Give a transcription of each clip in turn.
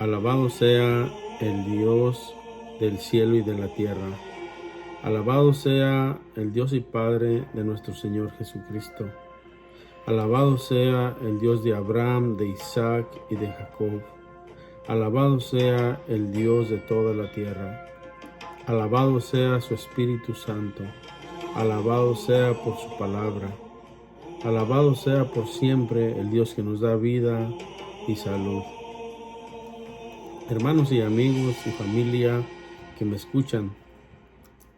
Alabado sea el Dios del cielo y de la tierra. Alabado sea el Dios y Padre de nuestro Señor Jesucristo. Alabado sea el Dios de Abraham, de Isaac y de Jacob. Alabado sea el Dios de toda la tierra. Alabado sea su Espíritu Santo. Alabado sea por su palabra. Alabado sea por siempre el Dios que nos da vida y salud. Hermanos y amigos y familia que me escuchan,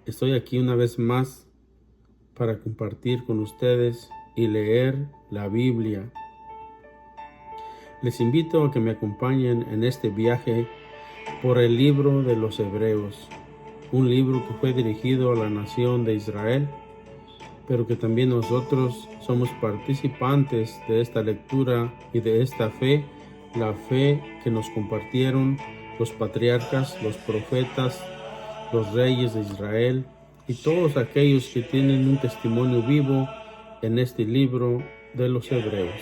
estoy aquí una vez más para compartir con ustedes y leer la Biblia. Les invito a que me acompañen en este viaje por el libro de los Hebreos, un libro que fue dirigido a la nación de Israel, pero que también nosotros somos participantes de esta lectura y de esta fe, la fe que nos compartieron los patriarcas, los profetas, los reyes de Israel y todos aquellos que tienen un testimonio vivo en este libro de los Hebreos.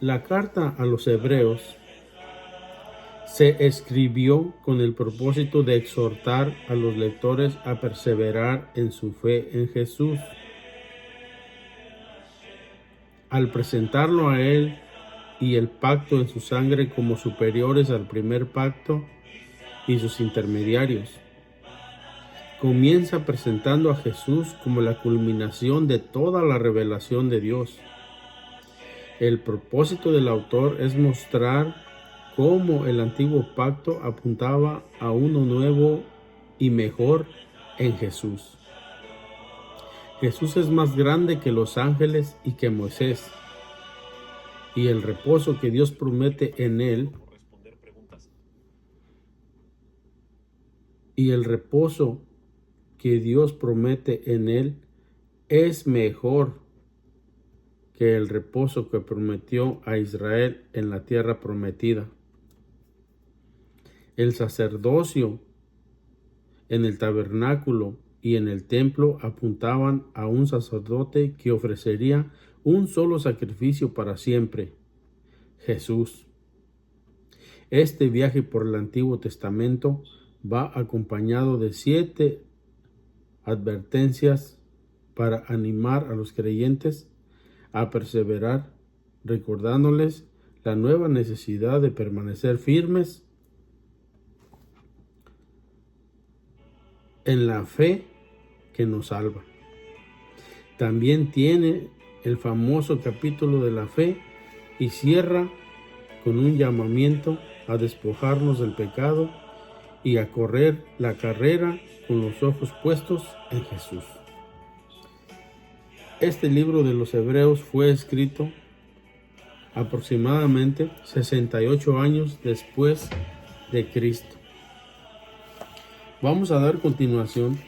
La carta a los Hebreos se escribió con el propósito de exhortar a los lectores a perseverar en su fe en Jesús. Al presentarlo a Él y el pacto en su sangre como superiores al primer pacto y sus intermediarios, comienza presentando a Jesús como la culminación de toda la revelación de Dios. El propósito del autor es mostrar cómo el antiguo pacto apuntaba a uno nuevo y mejor en Jesús. Jesús es más grande que los ángeles y que Moisés, y el reposo que Dios promete en él, es mejor que el reposo que prometió a Israel en la tierra prometida. El sacerdocio en el tabernáculo y en el templo apuntaban a un sacerdote que ofrecería un solo sacrificio para siempre, Jesús. Este viaje por el Antiguo Testamento va acompañado de 7 advertencias para animar a los creyentes a perseverar, recordándoles la nueva necesidad de permanecer firmes en la fe que nos salva. También tiene el famoso capítulo de la fe y cierra con un llamamiento a despojarnos del pecado y a correr la carrera con los ojos puestos en Jesús. Este libro de los Hebreos fue escrito aproximadamente 68 años después de Cristo. Vamos a dar continuación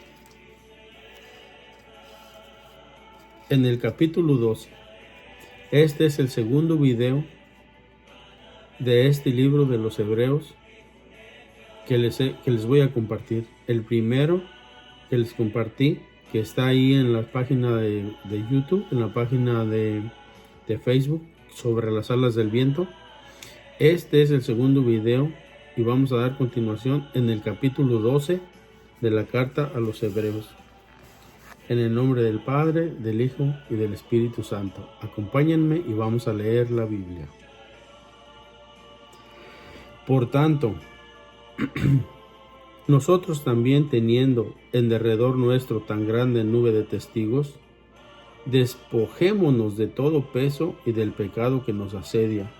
en el capítulo 12. Este es el segundo video de este libro de los Hebreos que les voy a compartir. El primero que les compartí, que está ahí en la página de YouTube, en la página de Facebook, sobre las alas del viento. Este es el segundo video y vamos a dar continuación en el capítulo 12 de la carta a los Hebreos. En el nombre del Padre, del Hijo y del Espíritu Santo. Acompáñenme y vamos a leer la Biblia. Por tanto, nosotros también, teniendo en derredor nuestro tan grande nube de testigos, despojémonos de todo peso y del pecado que nos asedia,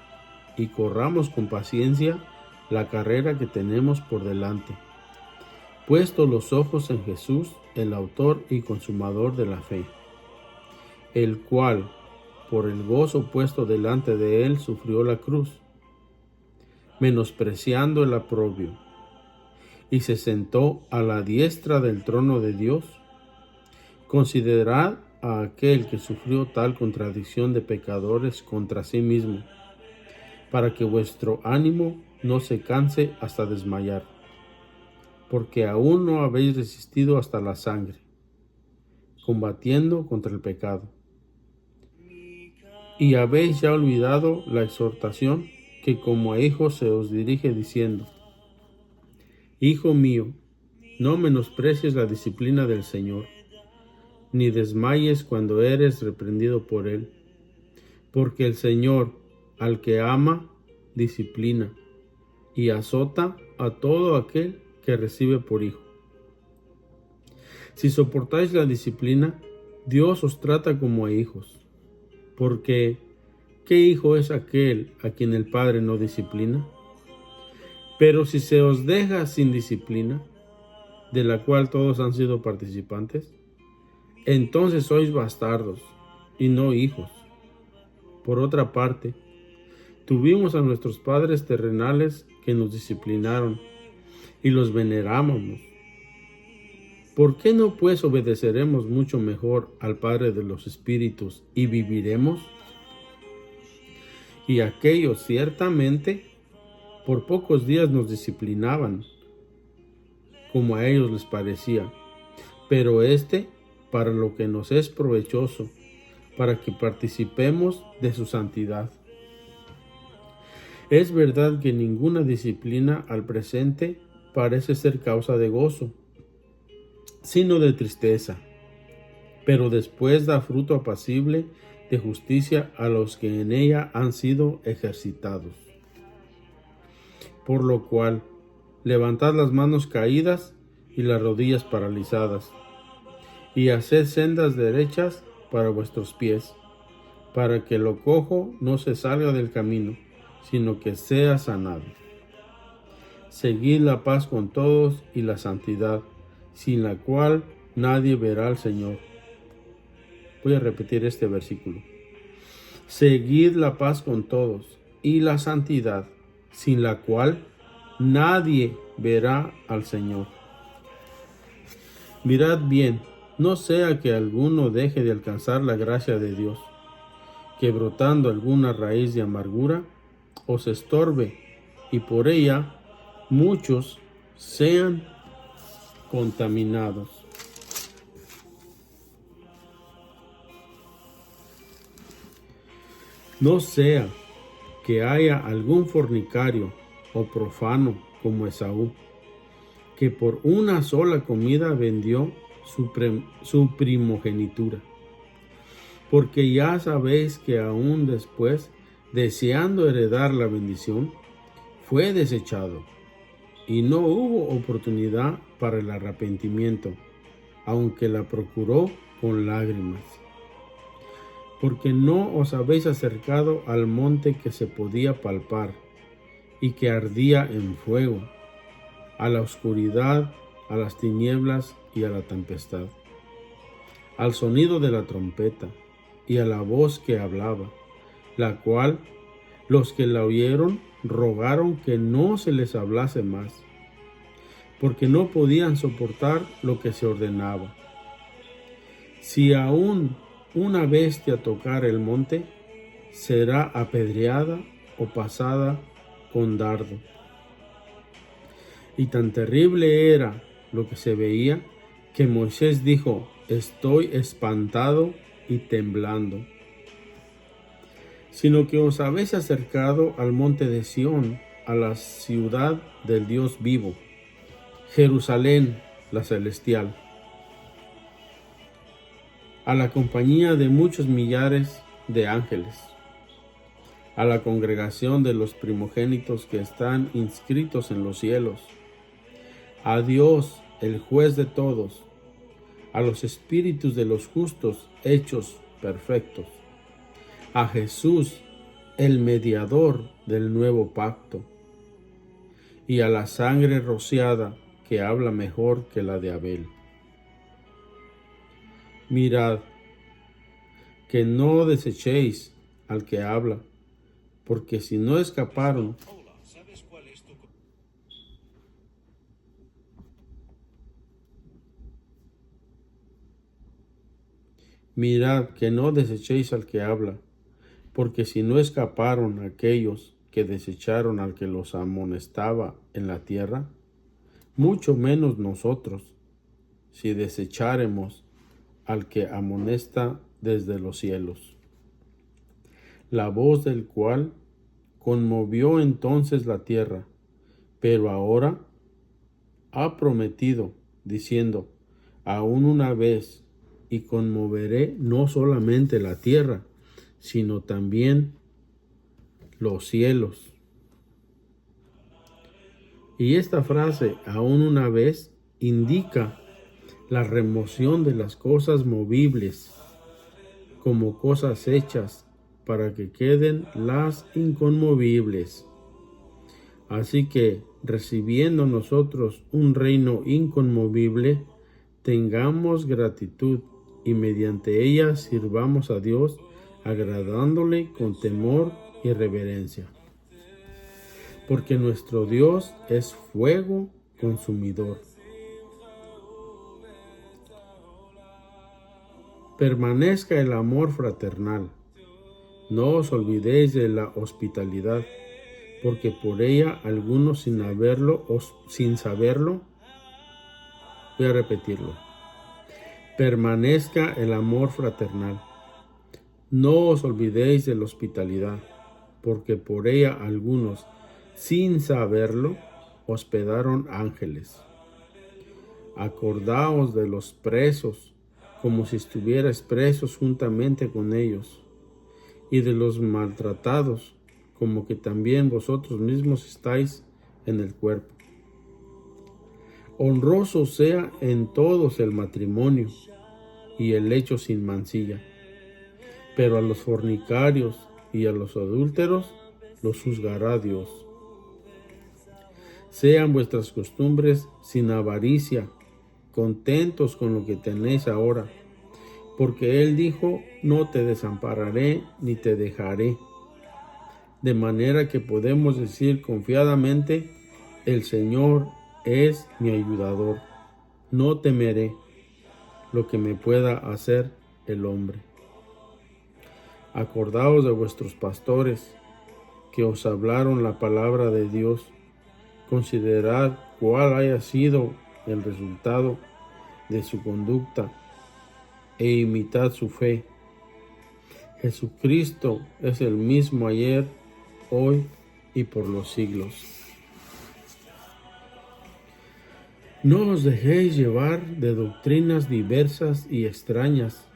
y corramos con paciencia la carrera que tenemos por delante, puesto los ojos en Jesús, el autor y consumador de la fe, el cual, por el gozo puesto delante de él, sufrió la cruz, menospreciando el oprobio, y se sentó a la diestra del trono de Dios. Considerad a aquel que sufrió tal contradicción de pecadores contra sí mismo, para que vuestro ánimo no se canse hasta desmayar, porque aún no habéis resistido hasta la sangre, combatiendo contra el pecado, Y habéis ya olvidado la exhortación que como a hijos se os dirige diciendo: Hijo mío, no menosprecies la disciplina del Señor, ni desmayes cuando eres reprendido por Él, porque el Señor, al que ama, disciplina y azota a todo aquel que recibe por hijo. Si soportáis la disciplina, Dios os trata como a hijos, porque ¿qué hijo es aquel a quien el Padre no disciplina? Pero si se os deja sin disciplina, de la cual todos han sido participantes, entonces sois bastardos y no hijos. Por otra parte, tuvimos a nuestros padres terrenales que nos disciplinaron y los venerábamos. ¿Por qué no pues obedeceremos mucho mejor al Padre de los Espíritus y viviremos? Y aquellos ciertamente por pocos días nos disciplinaban, como a ellos les parecía, pero para lo que nos es provechoso, para que participemos de su santidad. Es verdad que ninguna disciplina al presente parece ser causa de gozo, sino de tristeza, pero después da fruto apacible de justicia a los que en ella han sido ejercitados. Por lo cual, levantad las manos caídas y las rodillas paralizadas, y haced sendas derechas para vuestros pies, para que lo cojo no se salga del camino, sino que sea sanado. Seguid la paz con todos y la santidad, sin la cual nadie verá al Señor. Voy a repetir este versículo. Seguid la paz con todos y la santidad, sin la cual nadie verá al Señor. Mirad bien, no sea que alguno deje de alcanzar la gracia de Dios, que brotando alguna raíz de amargura os estorbe, y por ella muchos sean contaminados. No sea que haya algún fornicario o profano como Esaú, que por una sola comida vendió su primogenitura. Porque ya sabéis que aún después, deseando heredar la bendición, fue desechado, y no hubo oportunidad para el arrepentimiento, aunque la procuró con lágrimas. Porque no os habéis acercado al monte que se podía palpar, y que ardía en fuego, a la oscuridad, a las tinieblas y a la tempestad, al sonido de la trompeta y a la voz que hablaba, la cual los que la oyeron rogaron que no se les hablase más, porque no podían soportar lo que se ordenaba. Si aún una bestia tocar el monte, será apedreada o pasada con dardo. Y tan terrible era lo que se veía, que Moisés dijo: estoy espantado y temblando. Sino que os habéis acercado al monte de Sión, a la ciudad del Dios vivo, Jerusalén la celestial, a la compañía de muchos millares de ángeles, a la congregación de los primogénitos que están inscritos en los cielos, a Dios, el juez de todos, a los espíritus de los justos hechos perfectos, a Jesús, el mediador del nuevo pacto, y a la sangre rociada que habla mejor que la de Abel. Mirad, que no desechéis al que habla, porque si no escaparon, mirad que no desechéis al que habla, porque si no escaparon aquellos que desecharon al que los amonestaba en la tierra, mucho menos nosotros, si desecháremos al que amonesta desde los cielos. la voz del cual conmovió entonces la tierra, pero ahora ha prometido, diciendo, aún una vez, y conmoveré no solamente la tierra, sino también los cielos. Y esta frase, aún una vez, indica la remoción de las cosas movibles como cosas hechas para que queden las inconmovibles. Así que, recibiendo nosotros un reino inconmovible, tengamos gratitud y mediante ella sirvamos a Dios, agradándole con temor y reverencia. Porque nuestro Dios es fuego consumidor. Permanezca el amor fraternal. No os olvidéis de la hospitalidad, porque por ella algunos sin saberlo, voy a repetirlo. Permanezca el amor fraternal. No os olvidéis de la hospitalidad, porque por ella algunos, sin saberlo, hospedaron ángeles. Acordaos de los presos, como si estuvierais presos juntamente con ellos, y de los maltratados, como que también vosotros mismos estáis en el cuerpo. Honroso sea en todos el matrimonio y el lecho sin mancilla, pero a los fornicarios y a los adúlteros los juzgará Dios. Sean vuestras costumbres sin avaricia, contentos con lo que tenéis ahora, porque Él dijo, no te desampararé ni te dejaré. De manera que podemos decir confiadamente, el Señor es mi ayudador. No temeré lo que me pueda hacer el hombre. Acordaos de vuestros pastores que os hablaron la palabra de Dios. Considerad cuál haya sido el resultado de su conducta e imitad su fe. Jesucristo es el mismo ayer, hoy y por los siglos. No os dejéis llevar de doctrinas diversas y extrañas,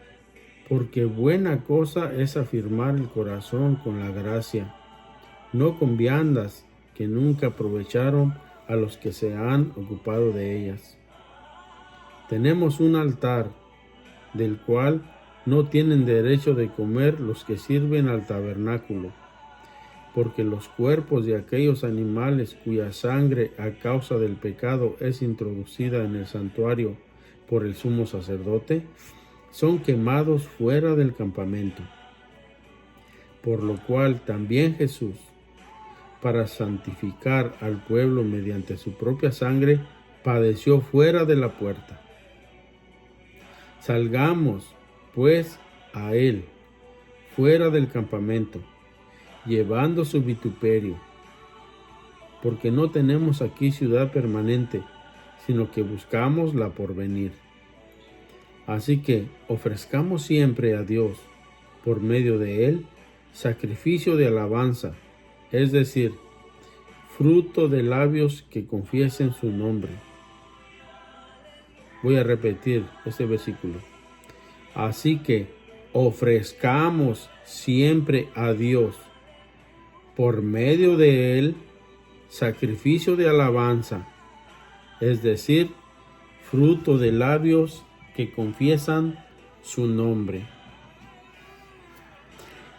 porque buena cosa es afirmar el corazón con la gracia, no con viandas que nunca aprovecharon a los que se han ocupado de ellas. Tenemos un altar, del cual no tienen derecho de comer los que sirven al tabernáculo, porque los cuerpos de aquellos animales cuya sangre a causa del pecado es introducida en el santuario por el sumo sacerdote, son quemados fuera del campamento. Por lo cual también Jesús, para santificar al pueblo mediante su propia sangre, padeció fuera de la puerta. Salgamos, pues, a Él, fuera del campamento, llevando su vituperio, porque no tenemos aquí ciudad permanente, sino que buscamos la porvenir. Así que ofrezcamos siempre a Dios, por medio de Él, sacrificio de alabanza, es decir, fruto de labios que confiesen su nombre. Voy a repetir este versículo. Así que ofrezcamos siempre a Dios, por medio de Él, sacrificio de alabanza, es decir, fruto de labios que confiesan su nombre.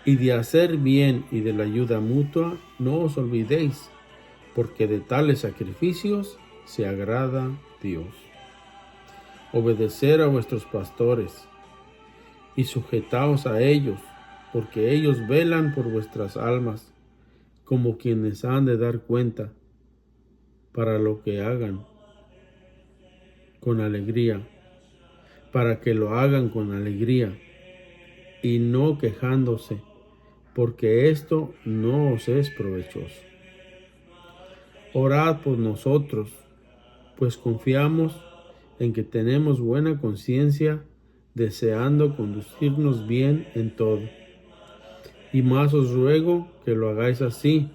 Y de hacer bien y de la ayuda mutua, no os olvidéis, porque de tales sacrificios se agrada Dios. Obedecer a vuestros pastores y sujetaos a ellos, porque ellos velan por vuestras almas, como quienes han de dar cuenta, para lo que hagan con alegría, para que lo hagan con alegría y no quejándose, porque esto no os es provechoso. Orad por nosotros, pues confiamos en que tenemos buena conciencia, deseando conducirnos bien en todo. y más os ruego que lo hagáis así,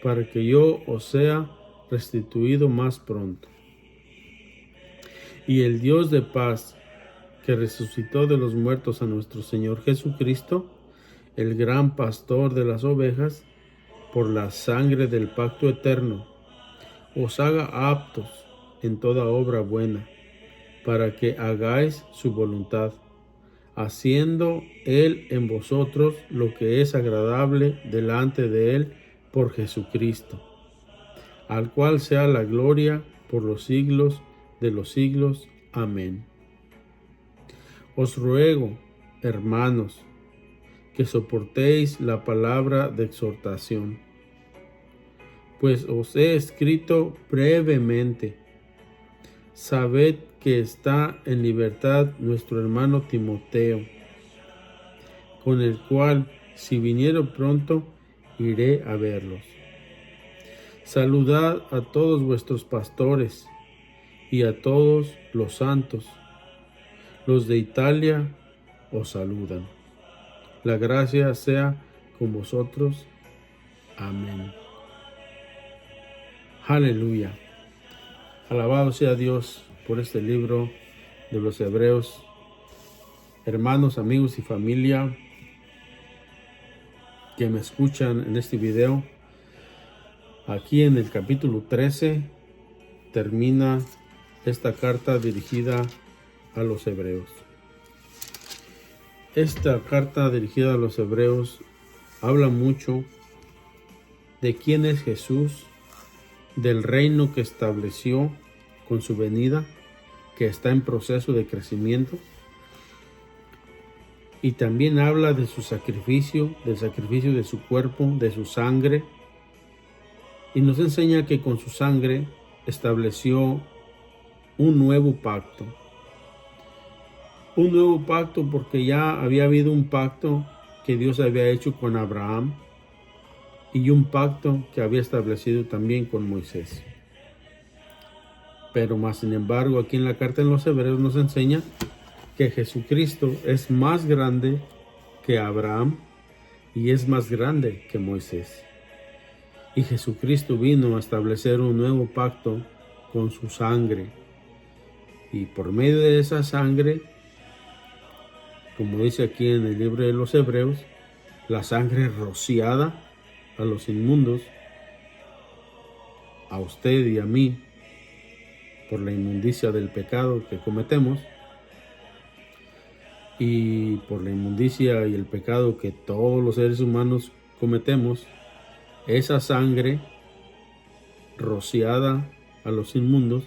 para que yo os sea restituido más pronto. Y el Dios de paz, que resucitó de los muertos a nuestro Señor Jesucristo, el gran pastor de las ovejas, por la sangre del pacto eterno, os haga aptos en toda obra buena, para que hagáis su voluntad, haciendo Él en vosotros lo que es agradable delante de Él por Jesucristo, al cual sea la gloria por los siglos de los siglos. Amén. Os ruego, hermanos, que soportéis la palabra de exhortación, pues os he escrito brevemente. Sabed que está en libertad nuestro hermano Timoteo, con el cual, si viniero pronto, iré a verlos. Saludad a todos vuestros pastores y a todos los santos. Los de Italia os saludan. La gracia sea con vosotros. Amén. Aleluya. Alabado sea Dios por este libro de los Hebreos. Hermanos, amigos y familia que me escuchan en este video, aquí en el capítulo 13 termina esta carta dirigida a los Hebreos. Esta carta dirigida a los Hebreos habla mucho de quién es Jesús, del reino que estableció con su venida, que está en proceso de crecimiento, y también habla de su sacrificio, del sacrificio de su cuerpo, de su sangre, y nos enseña que con su sangre estableció un nuevo pacto. Un nuevo pacto porque ya había habido un pacto que Dios había hecho con Abraham y un pacto que había establecido también con Moisés. Pero más sin embargo, aquí en la carta de los Hebreos nos enseña que Jesucristo es más grande que Abraham y es más grande que Moisés. Y Jesucristo vino a establecer un nuevo pacto con su sangre. Y por medio de esa sangre, como dice aquí en el libro de los Hebreos, la sangre rociada a los inmundos, a usted y a mí, por la inmundicia del pecado que cometemos, y por la inmundicia y el pecado que todos los seres humanos cometemos, esa sangre rociada a los inmundos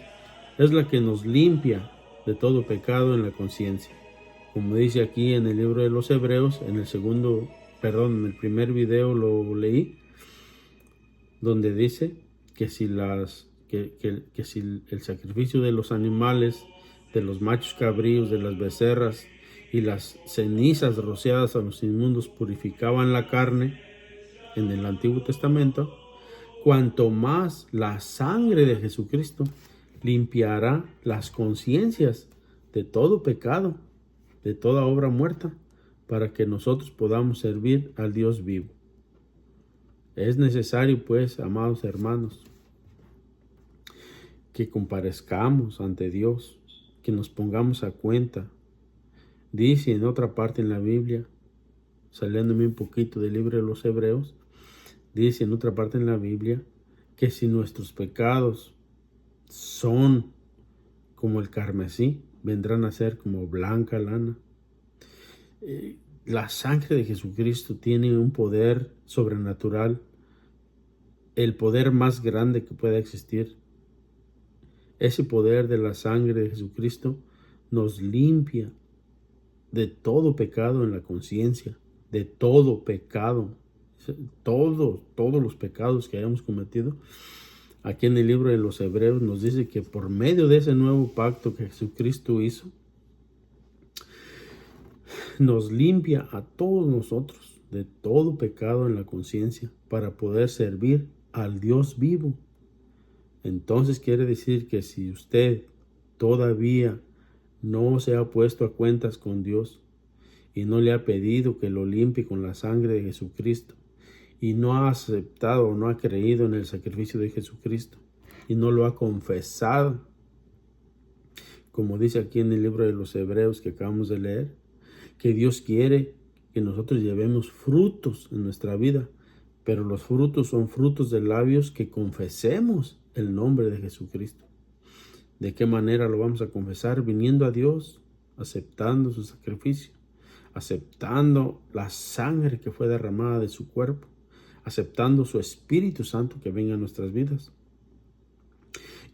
es la que nos limpia de todo pecado en la conciencia. Como dice aquí en el libro de los Hebreos, en el primer video lo leí, donde dice que si el sacrificio de los animales, de los machos cabríos, de las becerras y las cenizas rociadas a los inmundos purificaban la carne en el Antiguo Testamento, cuanto más la sangre de Jesucristo limpiará las conciencias de todo pecado, de toda obra muerta, para que nosotros podamos servir al Dios vivo. Es necesario, pues, amados hermanos, que comparezcamos ante Dios, que nos pongamos a cuenta. Dice en otra parte en la Biblia, saliéndome un poquito del libro de los Hebreos, dice en otra parte en la Biblia que si nuestros pecados son como el carmesí, vendrán a ser como blanca lana. La sangre de Jesucristo tiene un poder sobrenatural, el poder más grande que pueda existir. Ese poder de la sangre de Jesucristo nos limpia de todo pecado en la conciencia, de todo pecado, todos los pecados que hayamos cometido. Aquí en el libro de los Hebreos nos dice que por medio de ese nuevo pacto que Jesucristo hizo, nos limpia a todos nosotros de todo pecado en la conciencia para poder servir al Dios vivo. Entonces quiere decir que si usted todavía no se ha puesto a cuentas con Dios y no le ha pedido que lo limpie con la sangre de Jesucristo, y no ha aceptado o no ha creído en el sacrificio de Jesucristo, y no lo ha confesado, como dice aquí en el libro de los Hebreos que acabamos de leer, que Dios quiere que nosotros llevemos frutos en nuestra vida, pero los frutos son frutos de labios que confesemos el nombre de Jesucristo. ¿De qué manera lo vamos a confesar? Viniendo a Dios, aceptando su sacrificio, aceptando la sangre que fue derramada de su cuerpo, aceptando su Espíritu Santo que venga a nuestras vidas.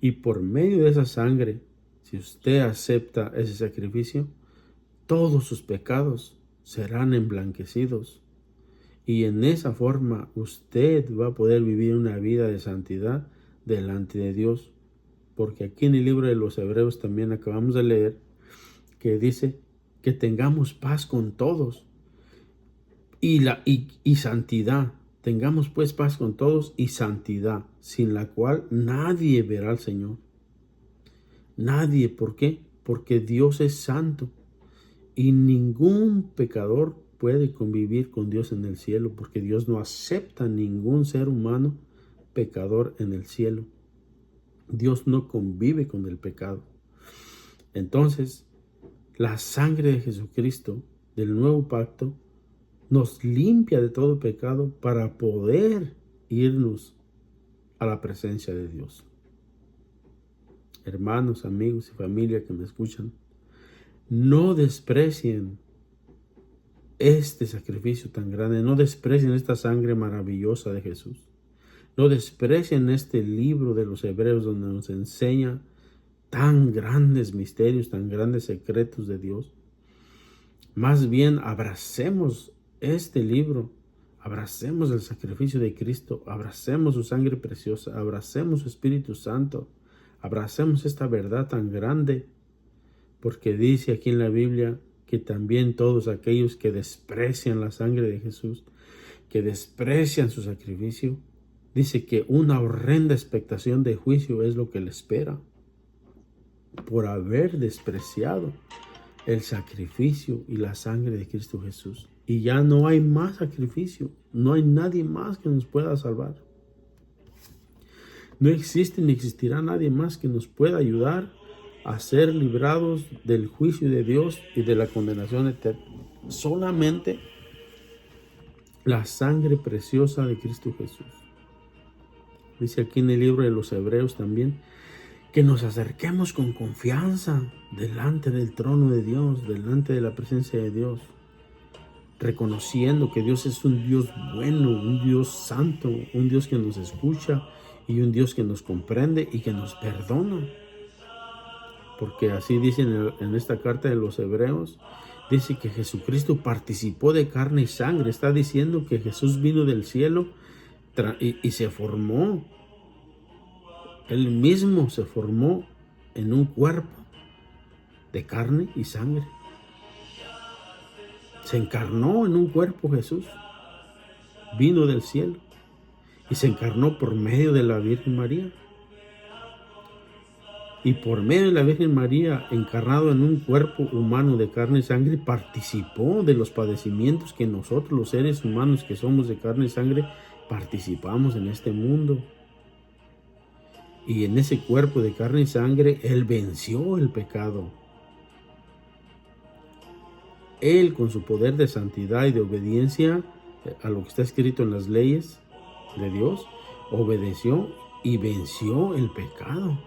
Y por medio de esa sangre, si usted acepta ese sacrificio, todos sus pecados serán emblanquecidos. Y en esa forma usted va a poder vivir una vida de santidad delante de Dios. Porque aquí en el libro de los Hebreos también acabamos de leer que dice que tengamos paz con todos y santidad. Tengamos pues paz con todos y santidad, sin la cual nadie verá al Señor. Nadie. ¿Por qué? Porque Dios es santo y ningún pecador puede convivir con Dios en el cielo, porque Dios no acepta ningún ser humano pecador en el cielo. Dios no convive con el pecado. Entonces, la sangre de Jesucristo del nuevo pacto nos limpia de todo pecado para poder irnos a la presencia de Dios. Hermanos, amigos y familia que me escuchan, no desprecien este sacrificio tan grande, no desprecien esta sangre maravillosa de Jesús. No desprecien este libro de los Hebreos donde nos enseña tan grandes misterios, tan grandes secretos de Dios. Más bien abracemos este libro, abracemos el sacrificio de Cristo, abracemos su sangre preciosa, abracemos su Espíritu Santo, abracemos esta verdad tan grande, porque dice aquí en la Biblia que también todos aquellos que desprecian la sangre de Jesús, que desprecian su sacrificio, dice que una horrenda expectación de juicio es lo que le espera por haber despreciado el sacrificio y la sangre de Cristo Jesús. Y ya no hay más sacrificio, no hay nadie más que nos pueda salvar. No existe ni existirá nadie más que nos pueda ayudar a ser librados del juicio de Dios y de la condenación eterna. Solamente la sangre preciosa de Cristo Jesús. Dice aquí en el libro de los Hebreos también que nos acerquemos con confianza delante del trono de Dios, delante de la presencia de Dios, reconociendo que Dios es un Dios bueno, un Dios santo, un Dios que nos escucha y un Dios que nos comprende y que nos perdona. Porque así dice en esta carta de los Hebreos, dice que Jesucristo participó de carne y sangre. Está diciendo que Jesús vino del cielo y se formó. Él mismo se formó en un cuerpo de carne y sangre. Se encarnó en un cuerpo Jesús. Vino del cielo y se encarnó por medio de la Virgen María. Y por medio de la Virgen María, encarnado en un cuerpo humano de carne y sangre, participó de los padecimientos que nosotros, los seres humanos que somos de carne y sangre, participamos en este mundo. Y en ese cuerpo de carne y sangre, Él venció el pecado. Él, con su poder de santidad y de obediencia a lo que está escrito en las leyes de Dios, obedeció y venció el pecado.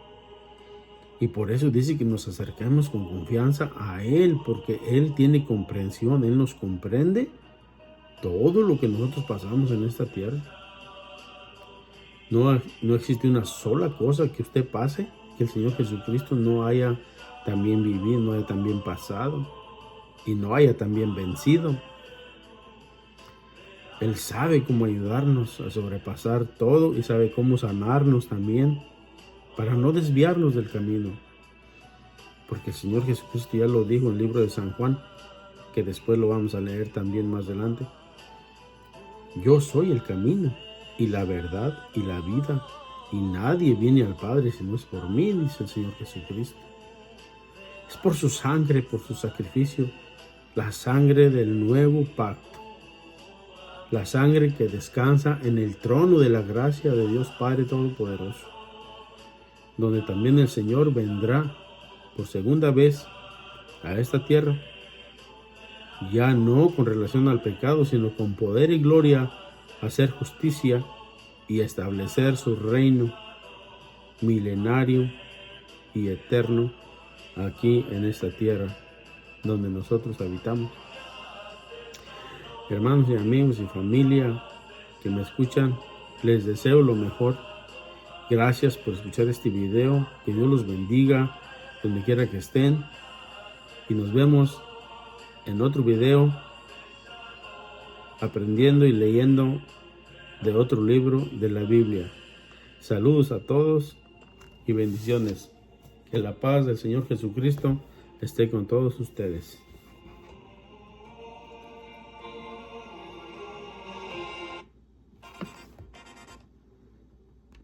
Y por eso dice que nos acercamos con confianza a Él, porque Él tiene comprensión, Él nos comprende todo lo que nosotros pasamos en esta tierra. No existe una sola cosa que usted pase que el Señor Jesucristo no haya también vivido, no haya también pasado y no haya también vencido. Él sabe cómo ayudarnos a sobrepasar todo y sabe cómo sanarnos también para no desviarnos del camino. Porque el Señor Jesucristo ya lo dijo en el libro de San Juan, que después lo vamos a leer también más adelante. Yo soy el camino y la verdad y la vida, y nadie viene al Padre si no es por mí, dice el Señor Jesucristo. Es por su sangre, por su sacrificio, la sangre del nuevo pacto, la sangre que descansa en el trono de la gracia de Dios Padre Todopoderoso, donde también el Señor vendrá por segunda vez a esta tierra, ya no con relación al pecado, sino con poder y gloria, a hacer justicia y establecer su reino milenario y eterno aquí en esta tierra donde nosotros habitamos. Hermanos y amigos y familia que me escuchan, les deseo lo mejor. Gracias por escuchar este video. Que Dios los bendiga donde quiera que estén. Y nos vemos en otro video aprendiendo y leyendo de otro libro de la Biblia. Saludos a todos y bendiciones. Que la paz del Señor Jesucristo esté con todos ustedes.